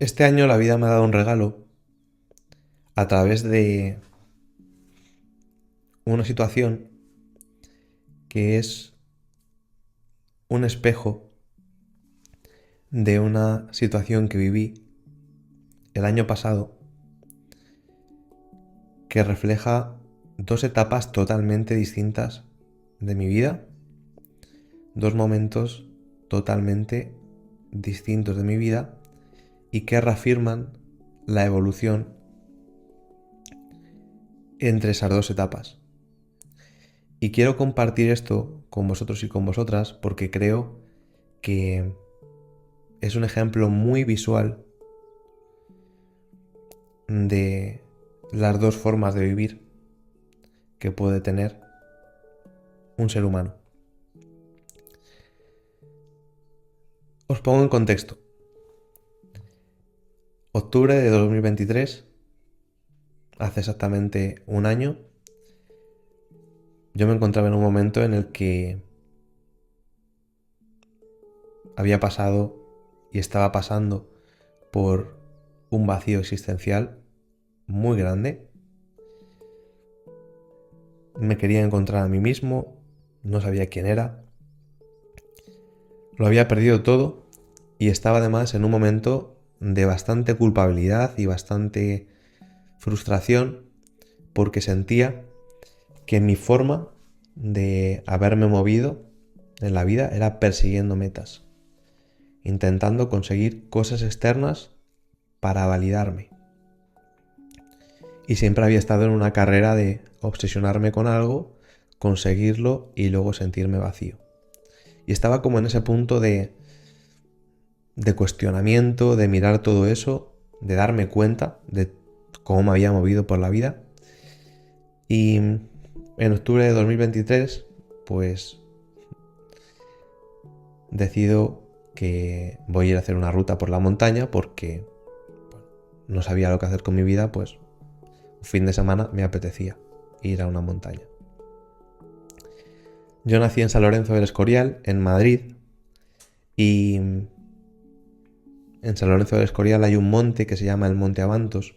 Este año la vida me ha dado un regalo a través de una situación que es un espejo de una situación que viví el año pasado que refleja dos etapas totalmente distintas de mi vida, dos momentos totalmente distintos de mi vida y que reafirman la evolución entre esas dos etapas. Y quiero compartir esto con vosotros y con vosotras porque creo que es un ejemplo muy visual de las dos formas de vivir que puede tener un ser humano. Os pongo en contexto. Octubre de 2023, hace exactamente un año, yo me encontraba en un momento en el que había pasado y estaba pasando por un vacío existencial muy grande. Me quería encontrar a mí mismo, no sabía quién era, lo había perdido todo y estaba además en un momento de bastante culpabilidad y bastante frustración porque sentía que mi forma de haberme movido en la vida era persiguiendo metas, intentando conseguir cosas externas para validarme. Y siempre había estado en una carrera de obsesionarme con algo, conseguirlo y luego sentirme vacío. Y estaba como en ese punto de cuestionamiento, de mirar todo eso, de darme cuenta de cómo me había movido por la vida. Y en octubre de 2023, pues decido que voy a ir a hacer una ruta por la montaña porque no sabía lo que hacer con mi vida, pues un fin de semana me apetecía ir a una montaña. Yo nací en San Lorenzo del Escorial, en Madrid, y en San Lorenzo del Escorial hay un monte que se llama el Monte Abantos,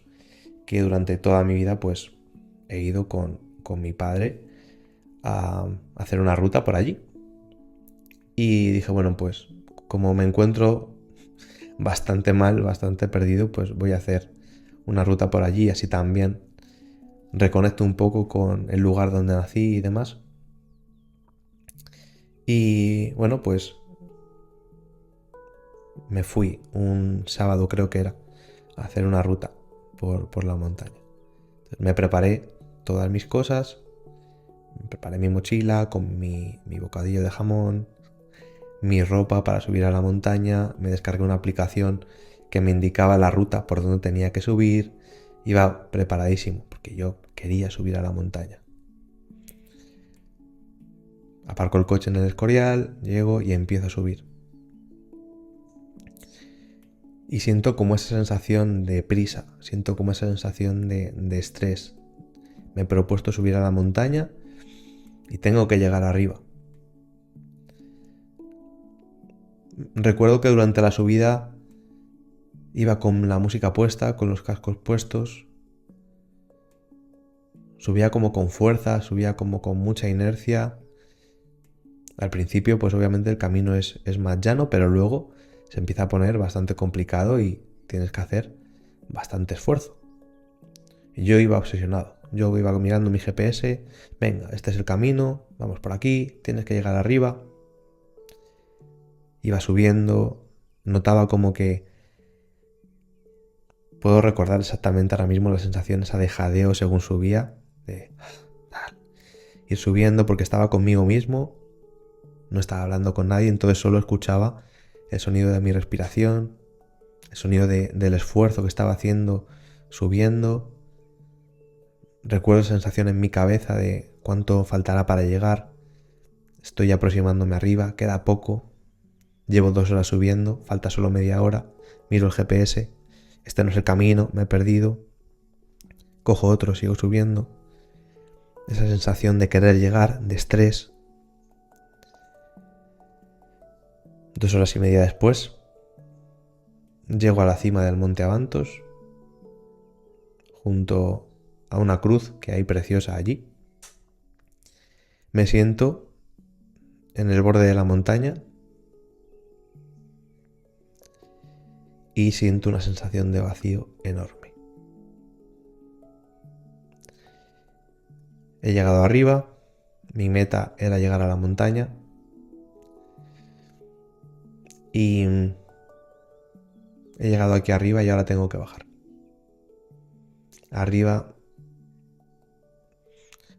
que durante toda mi vida pues he ido con mi padre a hacer una ruta por allí. Y dije, bueno, pues como me encuentro bastante mal, bastante perdido, pues voy a hacer una ruta por allí, así también reconecto un poco con el lugar donde nací y demás. Y bueno, pues me fui un sábado, creo que era, a hacer una ruta por la montaña. Entonces me preparé todas mis cosas, me preparé mi mochila con mi bocadillo de jamón, mi ropa para subir a la montaña, me descargué una aplicación que me indicaba la ruta por donde tenía que subir, iba preparadísimo porque yo quería subir a la montaña. Aparco el coche en el Escorial, llego y empiezo a subir. Y siento como esa sensación de prisa, siento como esa sensación de estrés. Me he propuesto subir a la montaña y tengo que llegar arriba. Recuerdo que durante la subida iba con la música puesta, con los cascos puestos. Subía como con fuerza, subía como con mucha inercia. Al principio, pues obviamente el camino es más llano, pero luego se empieza a poner bastante complicado y tienes que hacer bastante esfuerzo. Y yo iba obsesionado. Yo iba mirando mi GPS. Venga, este es el camino, vamos por aquí, tienes que llegar arriba. Iba subiendo, notaba como que puedo recordar exactamente ahora mismo la sensación esa de jadeo según subía, de ir subiendo porque estaba conmigo mismo, no estaba hablando con nadie, entonces solo escuchaba el sonido de mi respiración, el sonido del esfuerzo que estaba haciendo subiendo. Recuerdo la sensación en mi cabeza de cuánto faltará para llegar. Estoy aproximándome arriba, queda poco. Llevo 2 horas subiendo, falta solo media hora. Miro el GPS, este no es el camino, me he perdido. Cojo otro, sigo subiendo. Esa sensación de querer llegar, de estrés. 2 horas y media después, Llego a la cima del Monte Avantos, junto a una cruz que hay preciosa allí. Me siento en el borde de la montaña y siento una sensación de vacío enorme. He llegado arriba, mi meta era llegar a la montaña y he llegado aquí arriba y ahora tengo que bajar. Arriba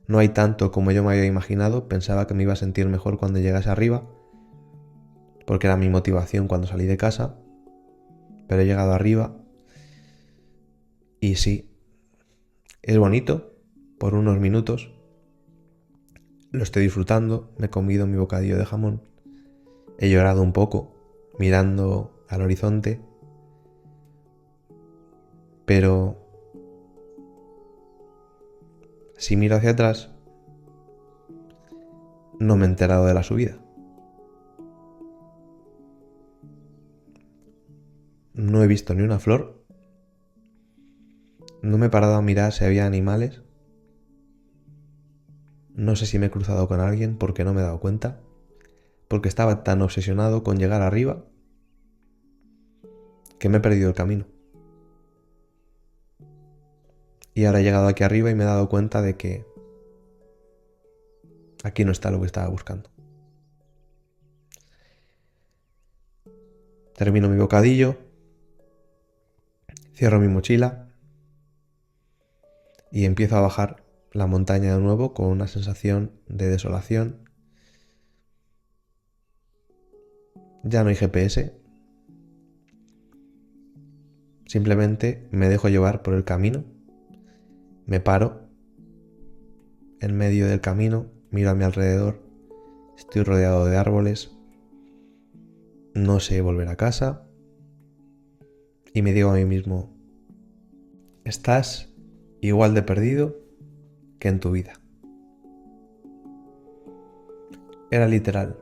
no hay tanto como yo me había imaginado. Pensaba que me iba a sentir mejor cuando llegase arriba, porque era mi motivación cuando salí de casa. Pero he llegado arriba y sí, es bonito por unos minutos. Lo estoy disfrutando, me he comido mi bocadillo de jamón. He llorado un poco mirando al horizonte, pero si miro hacia atrás, no me he enterado de la subida. No he visto ni una flor. No me he parado a mirar si había animales. No sé si me he cruzado con alguien porque no me he dado cuenta, porque estaba tan obsesionado con llegar arriba que me he perdido el camino. Y ahora he llegado aquí arriba y me he dado cuenta de que aquí no está lo que estaba buscando. Termino mi bocadillo, cierro mi mochila y empiezo a bajar la montaña de nuevo con una sensación de desolación. Ya no hay GPS. Simplemente me dejo llevar por el camino. Me paro en medio del camino, miro a mi alrededor. Estoy rodeado de árboles. No sé volver a casa. Y me digo a mí mismo, estás igual de perdido que en tu vida. Era literal.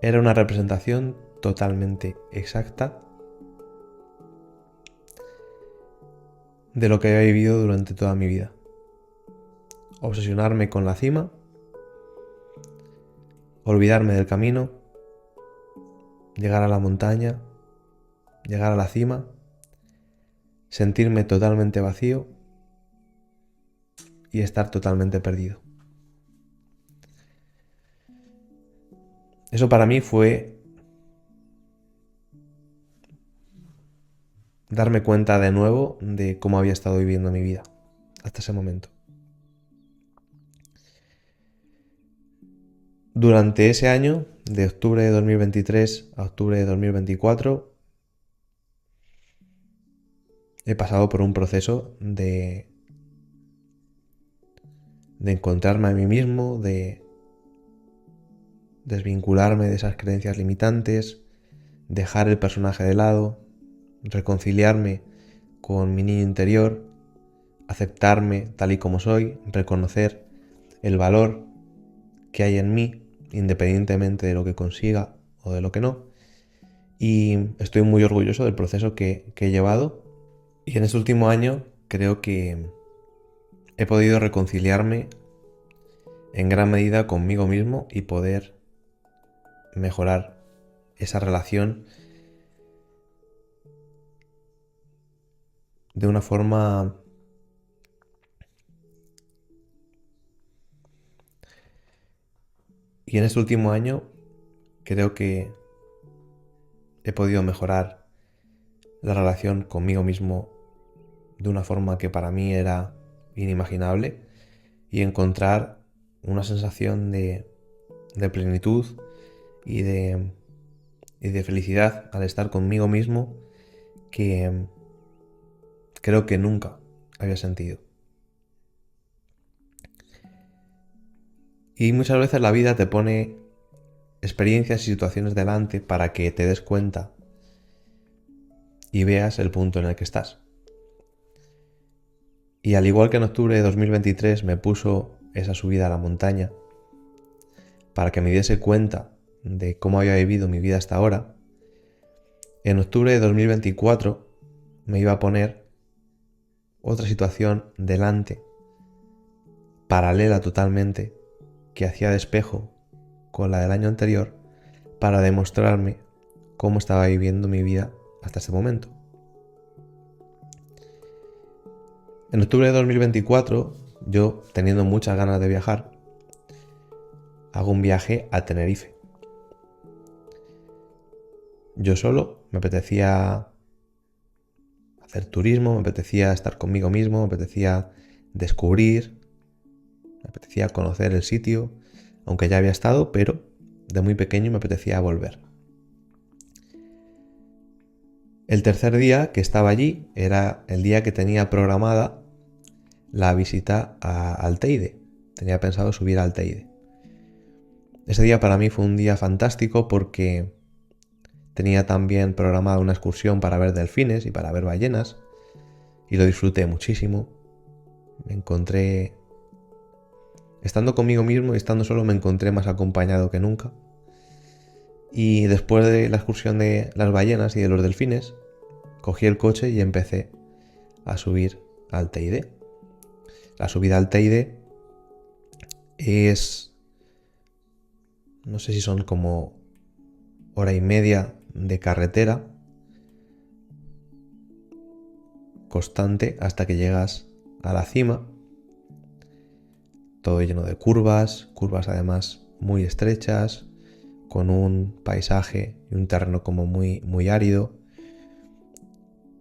Era una representación totalmente exacta de lo que había vivido durante toda mi vida. Obsesionarme con la cima, olvidarme del camino, llegar a la montaña, llegar a la cima, sentirme totalmente vacío y estar totalmente perdido. Eso para mí fue darme cuenta de nuevo de cómo había estado viviendo mi vida hasta ese momento. Durante ese año, de octubre de 2023 a octubre de 2024, he pasado por un proceso de encontrarme a mí mismo, de desvincularme de esas creencias limitantes, dejar el personaje de lado, reconciliarme con mi niño interior, aceptarme tal y como soy, reconocer el valor que hay en mí, independientemente de lo que consiga o de lo que no. Y estoy muy orgulloso del proceso que he llevado. Y en este último año creo que he podido reconciliarme en gran medida conmigo mismo y poder mejorar esa relación de una forma y en este último año creo que he podido mejorar la relación conmigo mismo de una forma que para mí era inimaginable y encontrar una sensación de plenitud y de felicidad al estar conmigo mismo que creo que nunca había sentido. Y muchas veces la vida te pone experiencias y situaciones delante para que te des cuenta y veas el punto en el que estás. Y al igual que en octubre de 2023 me puso esa subida a la montaña para que me diese cuenta de cómo había vivido mi vida hasta ahora, En octubre de 2024 me iba a poner otra situación delante, paralela totalmente, que hacía de espejo con la del año anterior, para demostrarme cómo estaba viviendo mi vida hasta ese momento. En octubre de 2024, yo, teniendo muchas ganas de viajar, hago un viaje a Tenerife. Yo solo, me apetecía hacer turismo, me apetecía estar conmigo mismo, me apetecía descubrir, me apetecía conocer el sitio, aunque ya había estado, pero de muy pequeño me apetecía volver. El tercer día que estaba allí era el día que tenía programada la visita al Teide. Tenía pensado subir al Teide. Ese día para mí fue un día fantástico porque tenía también programada una excursión para ver delfines y para ver ballenas y lo disfruté muchísimo. Me encontré, estando conmigo mismo y estando solo, me encontré más acompañado que nunca. Y después de la excursión de las ballenas y de los delfines, cogí el coche y empecé a subir al Teide. La subida al Teide es, no sé si son como hora y media de carretera constante hasta que llegas a la cima, todo lleno de curvas además muy estrechas, con un paisaje y un terreno como muy, muy árido.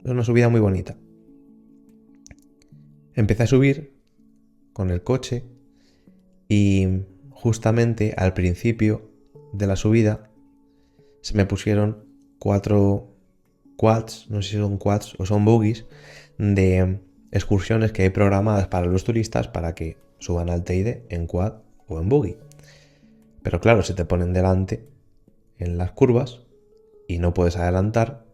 Es una subida muy bonita. Empecé a subir con el coche y justamente al principio de la subida se me pusieron 4 quads, no sé si son quads o son buggies, de excursiones que hay programadas para los turistas para que suban al Teide en quad o en buggy. Pero claro, se te ponen delante en las curvas y no puedes adelantar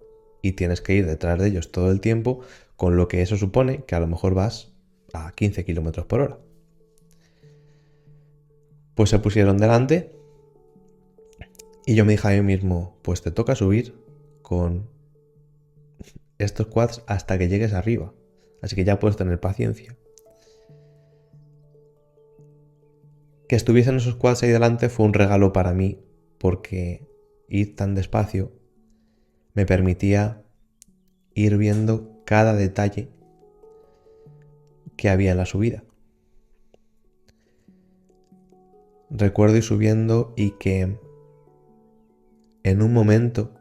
y tienes que ir detrás de ellos todo el tiempo, con lo que eso supone que a lo mejor vas a 15 km por hora. Pues se pusieron delante y yo me dije a mí mismo, pues te toca subir con estos quads hasta que llegues arriba, así que ya puedes tener paciencia. Que estuviesen esos quads ahí delante fue un regalo para mí, porque ir tan despacio me permitía ir viendo cada detalle que había en la subida. Recuerdo ir subiendo y que en un momento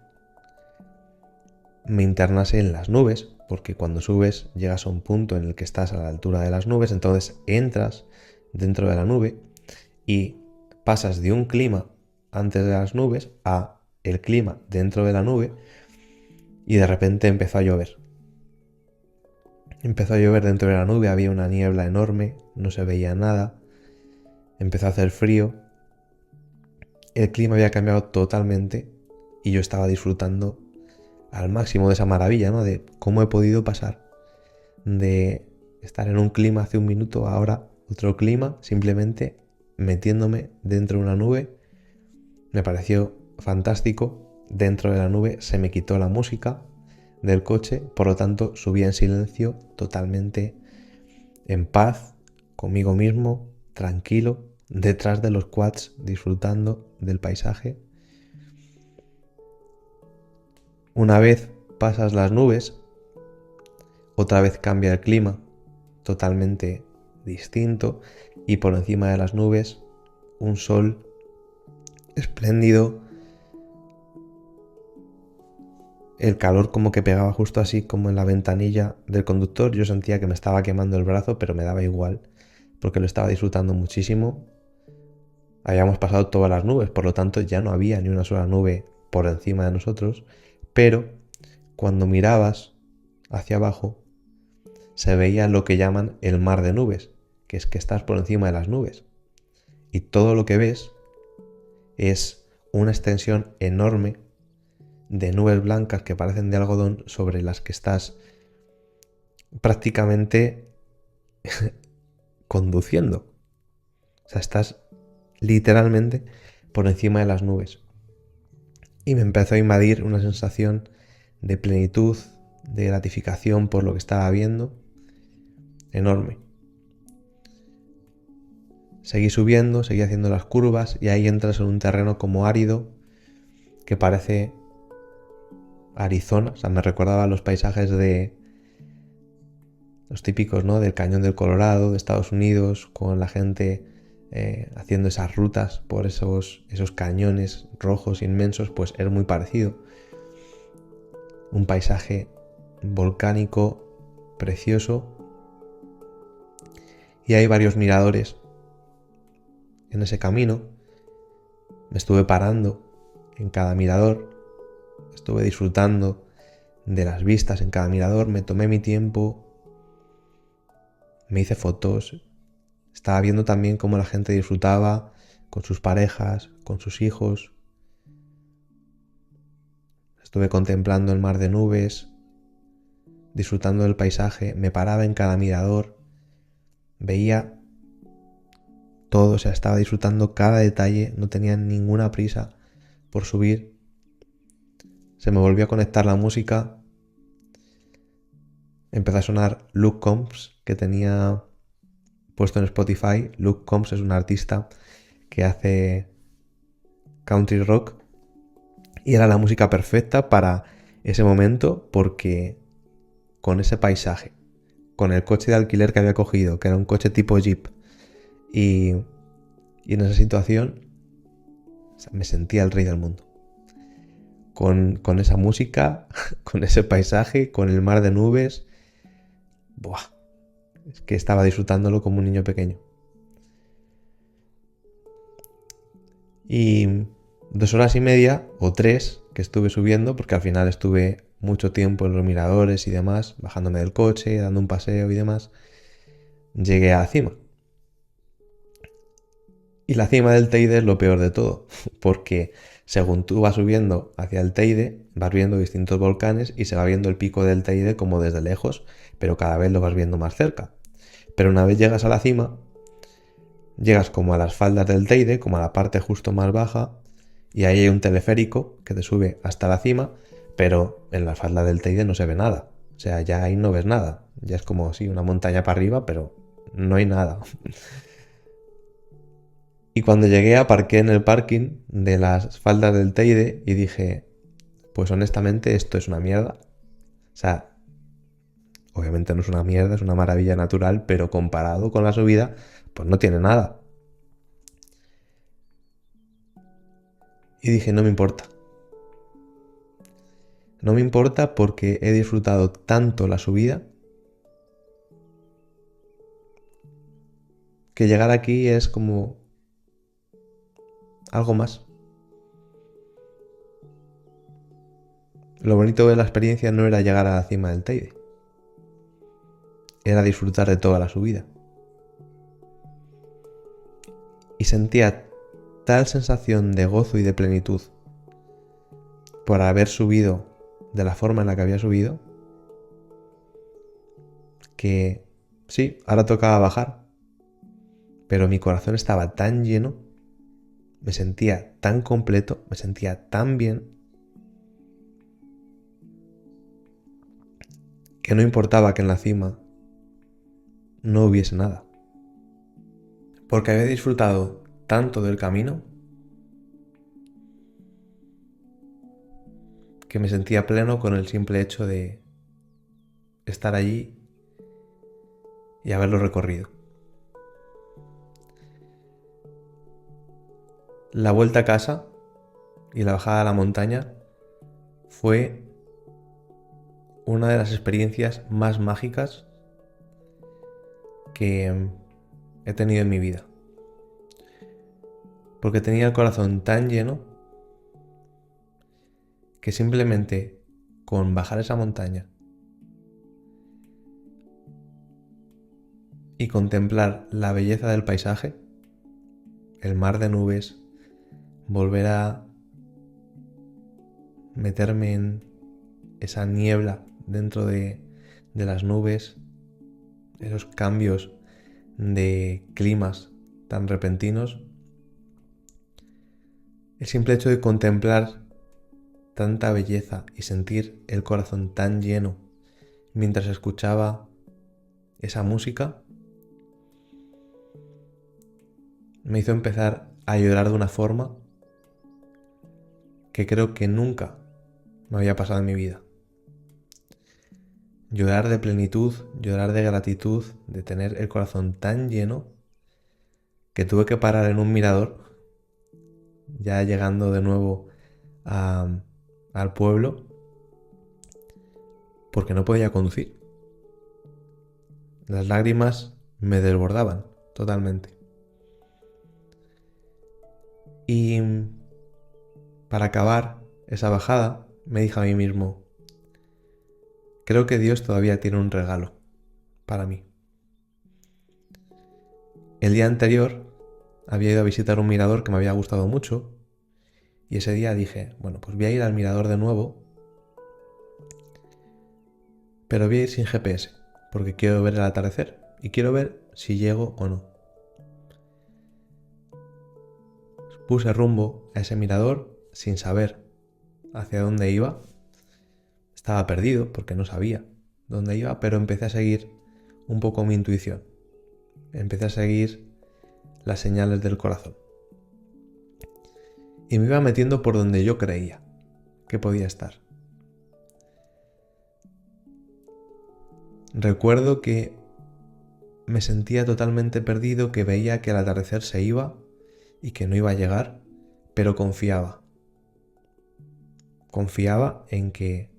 me internase en las nubes, porque cuando subes llegas a un punto en el que estás a la altura de las nubes, entonces entras dentro de la nube y pasas de un clima antes de las nubes a el clima dentro de la nube y de repente empezó a llover. Empezó a llover dentro de la nube, había una niebla enorme, no se veía nada, empezó a hacer frío, el clima había cambiado totalmente y yo estaba disfrutando al máximo de esa maravilla, ¿no? De cómo he podido pasar de estar en un clima hace un minuto a ahora otro clima, simplemente metiéndome dentro de una nube. Me pareció fantástico. Dentro de la nube se me quitó la música del coche, por lo tanto subí en silencio, totalmente en paz, conmigo mismo, tranquilo, detrás de los quads, disfrutando del paisaje. Una vez pasas las nubes, otra vez cambia el clima, totalmente distinto, y por encima de las nubes un sol espléndido, el calor como que pegaba justo así como en la ventanilla del conductor. Yo sentía que me estaba quemando el brazo, pero me daba igual porque lo estaba disfrutando muchísimo. Habíamos pasado todas las nubes, por lo tanto ya no había ni una sola nube por encima de nosotros, pero cuando mirabas hacia abajo se veía lo que llaman el mar de nubes, que es que estás por encima de las nubes y todo lo que ves es una extensión enorme de nubes blancas que parecen de algodón sobre las que estás prácticamente conduciendo. O sea, estás literalmente por encima de las nubes. Y me empezó a invadir una sensación de plenitud, de gratificación por lo que estaba viendo, enorme. Seguí subiendo, seguí haciendo las curvas y ahí entras en un terreno como árido que parece Arizona. O sea, me recordaba los paisajes de los típicos, ¿no? Del Cañón del Colorado, de Estados Unidos, con la gente haciendo esas rutas por esos cañones rojos inmensos, pues es muy parecido. Un paisaje volcánico precioso y hay varios miradores en ese camino. Me estuve parando en cada mirador, estuve disfrutando de las vistas en cada mirador, me tomé mi tiempo, me hice fotos, estaba viendo también cómo la gente disfrutaba con sus parejas, con sus hijos. Estuve contemplando el mar de nubes, disfrutando del paisaje, me paraba en cada mirador, veía todo, o sea, estaba disfrutando cada detalle, no tenía ninguna prisa por subir. Se me volvió a conectar la música, empezó a sonar Luke Combs, que tenía puesto en Spotify. Luke Combs es un artista que hace country rock y era la música perfecta para ese momento porque con ese paisaje, con el coche de alquiler que había cogido, que era un coche tipo Jeep, y en esa situación, o sea, me sentía el rey del mundo. Con esa música, con ese paisaje, con el mar de nubes, ¡buah! Es que estaba disfrutándolo como un niño pequeño. Y 2 horas y media o 3 que estuve subiendo, porque al final estuve mucho tiempo en los miradores y demás, bajándome del coche, dando un paseo y demás, llegué a la cima. Y la cima del Teide es lo peor de todo, porque según tú vas subiendo hacia el Teide, vas viendo distintos volcanes y se va viendo el pico del Teide como desde lejos, pero cada vez lo vas viendo más cerca. Pero una vez llegas a la cima, llegas como a las faldas del Teide, como a la parte justo más baja, y ahí hay un teleférico que te sube hasta la cima, pero en la falda del Teide no se ve nada. O sea, ya ahí no ves nada. Ya es como, sí, una montaña para arriba, pero no hay nada. Y cuando llegué aparqué en el parking de las faldas del Teide y dije, pues honestamente esto es una mierda. O sea, obviamente no es una mierda, es una maravilla natural, pero comparado con la subida, pues no tiene nada. Y dije, no me importa. No me importa porque he disfrutado tanto la subida que llegar aquí es como algo más. Lo bonito de la experiencia no era llegar a la cima del Teide, era disfrutar de toda la subida. Y sentía tal sensación de gozo y de plenitud por haber subido de la forma en la que había subido, que sí, ahora tocaba bajar, pero mi corazón estaba tan lleno, me sentía tan completo, me sentía tan bien, que no importaba que en la cima no hubiese nada, porque había disfrutado tanto del camino que me sentía pleno con el simple hecho de estar allí y haberlo recorrido. La vuelta a casa y la bajada a la montaña fue una de las experiencias más mágicas que he tenido en mi vida. Porque tenía el corazón tan lleno que simplemente con bajar esa montaña y contemplar la belleza del paisaje, el mar de nubes, volver a meterme en esa niebla dentro de las nubes, esos cambios de climas tan repentinos, el simple hecho de contemplar tanta belleza y sentir el corazón tan lleno mientras escuchaba esa música me hizo empezar a llorar de una forma que creo que nunca me había pasado en mi vida. Llorar de plenitud, llorar de gratitud, de tener el corazón tan lleno que tuve que parar en un mirador, ya llegando de nuevo al pueblo, porque no podía conducir. Las lágrimas me desbordaban totalmente. Y para acabar esa bajada, me dije a mí mismo, creo que Dios todavía tiene un regalo para mí. El día anterior había ido a visitar un mirador que me había gustado mucho y ese día dije, bueno, pues voy a ir al mirador de nuevo, pero voy a ir sin GPS, porque quiero ver el atardecer y quiero ver si llego o no. Puse rumbo a ese mirador sin saber hacia dónde iba. Estaba perdido porque no sabía dónde iba, pero empecé a seguir un poco mi intuición. Empecé a seguir las señales del corazón. Y me iba metiendo por donde yo creía que podía estar. Recuerdo que me sentía totalmente perdido, que veía que el atardecer se iba y que no iba a llegar, pero confiaba. Confiaba en que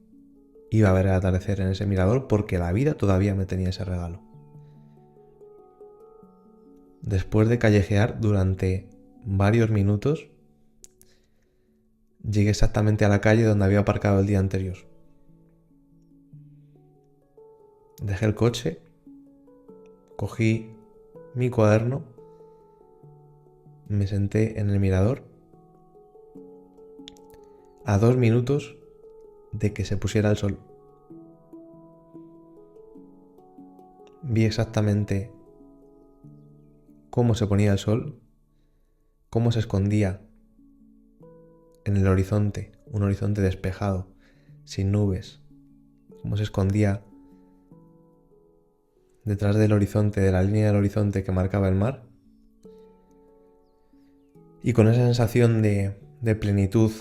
iba a ver el atardecer en ese mirador porque la vida todavía me tenía ese regalo. Después de callejear durante varios minutos, llegué exactamente a la calle donde había aparcado el día anterior. Dejé el coche, cogí mi cuaderno, me senté en el mirador a 2 minutos de que se pusiera el sol. Vi exactamente cómo se ponía el sol, cómo se escondía en el horizonte, un horizonte despejado, sin nubes, cómo se escondía detrás del horizonte, de la línea del horizonte que marcaba el mar. Y con esa sensación de plenitud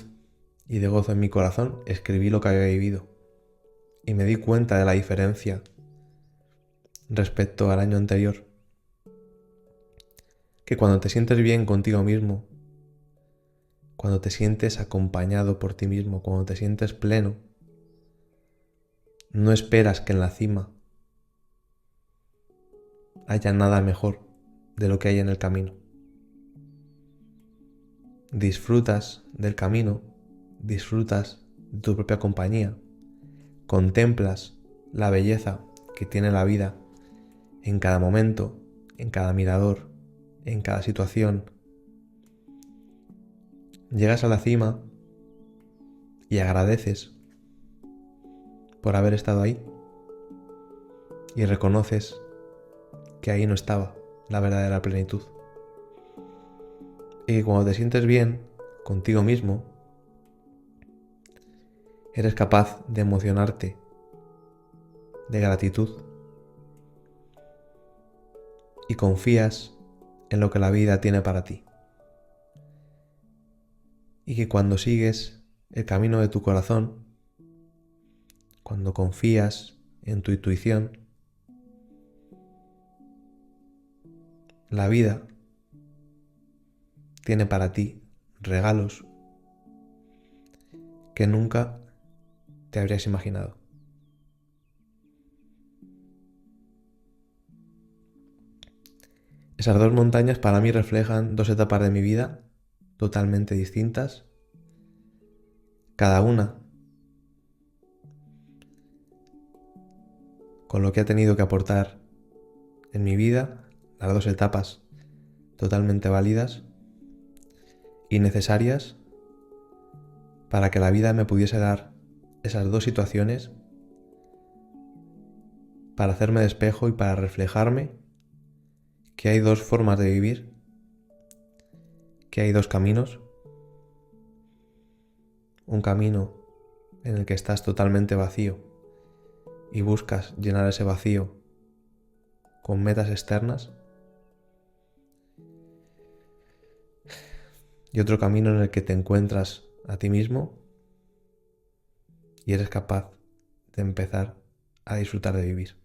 y de gozo en mi corazón, escribí lo que había vivido. Y me di cuenta de la diferencia respecto al año anterior. Que cuando te sientes bien contigo mismo, cuando te sientes acompañado por ti mismo, cuando te sientes pleno, no esperas que en la cima haya nada mejor de lo que hay en el camino. Disfrutas del camino, disfrutas de tu propia compañía, contemplas la belleza que tiene la vida en cada momento, en cada mirador, en cada situación. Llegas a la cima y agradeces por haber estado ahí y reconoces que ahí no estaba la verdadera plenitud. Y que cuando te sientes bien contigo mismo, eres capaz de emocionarte de gratitud y confías en lo que la vida tiene para ti. Y que cuando sigues el camino de tu corazón, cuando confías en tu intuición, la vida tiene para ti regalos que nunca te habrías imaginado. Esas 2 montañas para mí reflejan 2 etapas de mi vida totalmente distintas, cada una con lo que ha tenido que aportar en mi vida, las 2 etapas totalmente válidas y necesarias para que la vida me pudiese dar esas 2 situaciones para hacerme de espejo y para reflejarme que hay 2 formas de vivir, que hay 2 caminos, un camino en el que estás totalmente vacío y buscas llenar ese vacío con metas externas, y otro camino en el que te encuentras a ti mismo y eres capaz de empezar a disfrutar de vivir.